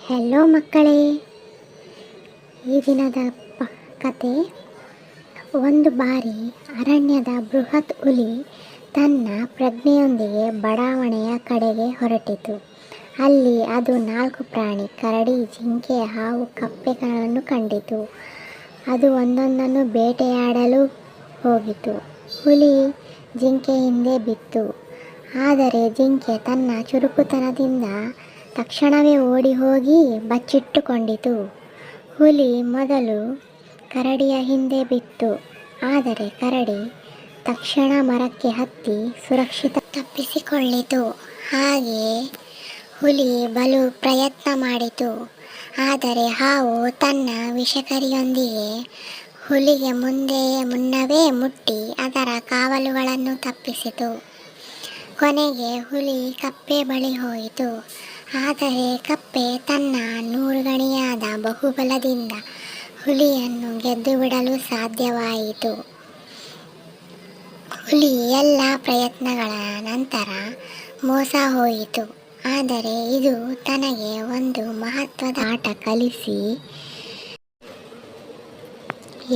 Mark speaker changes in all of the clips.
Speaker 1: Hello ಮಕ್ಕಳೇ, ಈ ದಿನದ ಕತೆ. ಒಂದು ಬಾರಿ ಅರಣ್ಯದ ಬೃಹತ್ ಹುಲಿ ತನ್ನ ಪ್ರಜ್ಞೆಯೊಂದಿಗೆ ಬಡಾವಣೆಯ ಕಡೆಗೆ ಹೊರಟಿತು. ಅಲ್ಲಿ ಅದು 4 ಪ್ರಾಣಿ, ಕರಡಿ, ಜಿಂಕೆ, ಹಾವು, ಕಪ್ಪೆಗಳನ್ನು ಕಂಡಿತು. ಅದು ಒಂದೊಂದನ್ನು ಬೇಟೆಯಾಡಲು ಹೋಗಿತು. ಹುಲಿ ಜಿಂಕೆ ಹಿಂದೆ ಬಿತ್ತು. ಆದರೆ ಜಿಂಕೆ ತನ್ನ ಚುರುಕುತನದಿಂದ ತಕ್ಷಣವೇ ಓಡಿ ಹೋಗಿ ಬಚ್ಚಿಟ್ಟುಕೊಂಡಿತು. ಹುಲಿ ಮೊದಲು ಕರಡಿಯ ಹಿಂದೆ ಬಿತ್ತು. ಆದರೆ ಕರಡಿ ತಕ್ಷಣ ಮರಕ್ಕೆ ಹತ್ತಿ ಸುರಕ್ಷಿತ ತಪ್ಪಿಸಿಕೊಳ್ಳಿತು. ಹಾಗೆಯೇ ಹುಲಿ ಬಲು ಪ್ರಯತ್ನ ಮಾಡಿತು. ಆದರೆ ಹಾವು ತನ್ನ ವಿಷಕರಿಯೊಂದಿಗೆ ಹುಲಿಗೆ ಮುನ್ನವೇ ಮುಟ್ಟಿ ಅದರ ಕಾವಲುಗಳನ್ನು ತಪ್ಪಿಸಿತು. ಕೊನೆಗೆ ಹುಲಿ ಕಪ್ಪೆ ಬಳಿ ಹೋಯಿತು. ಆದರೆ ಕಪ್ಪೆ ತನ್ನ 100 ಗಣಿಯಾದ ಬಹುಬಲದಿಂದ ಹುಲಿಯನ್ನು ಗೆದ್ದುಬಿಡಲು ಸಾಧ್ಯವಾಯಿತು. ಹುಲಿ ಎಲ್ಲ ಪ್ರಯತ್ನಗಳ ನಂತರ ಮೋಸ ಹೋಯಿತು. ಆದರೆ ಇದು ತನಗೆ ಒಂದು ಮಹತ್ವದ ಪಾಠ ಕಲಿಸಿ,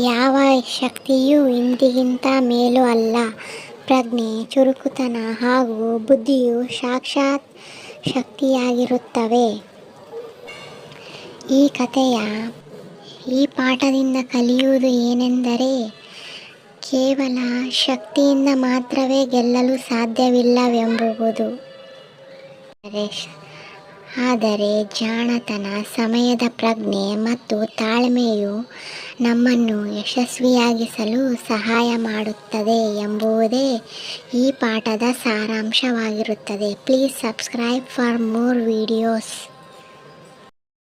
Speaker 1: ಯಾವ ಶಕ್ತಿಯೂ ಇಂದಿಗಿಂತ ಮೇಲೂ ಅಲ್ಲ. ಪ್ರಜ್ಞೆ, ಚುರುಕುತನ ಹಾಗೂ ಬುದ್ಧಿಯು ಸಾಕ್ಷಾತ್ ಶಕ್ತಿಯಾಗಿರುತ್ತವೆ. ಈ ಕಥೆಯ ಈ ಪಾಠದಿಂದ ಕಲಿಯುವುದು ಏನೆಂದರೆ, ಕೇವಲ ಶಕ್ತಿಯಿಂದ ಮಾತ್ರವೇ ಗೆಲ್ಲಲು ಸಾಧ್ಯವಿಲ್ಲವೆಂಬುದು. ಆದರೆ ಜಾಣತನ, ಸಮಯದ ಪ್ರಜ್ಞೆ ಮತ್ತು ತಾಳ್ಮೆಯು ನಮ್ಮನ್ನು ಯಶಸ್ವಿಯಾಗಿಸಲು ಸಹಾಯ ಮಾಡುತ್ತದೆ ಎಂಬುದೇ ಈ ಪಾಠದ ಸಾರಾಂಶವಾಗಿರುತ್ತದೆ. Please subscribe for more videos.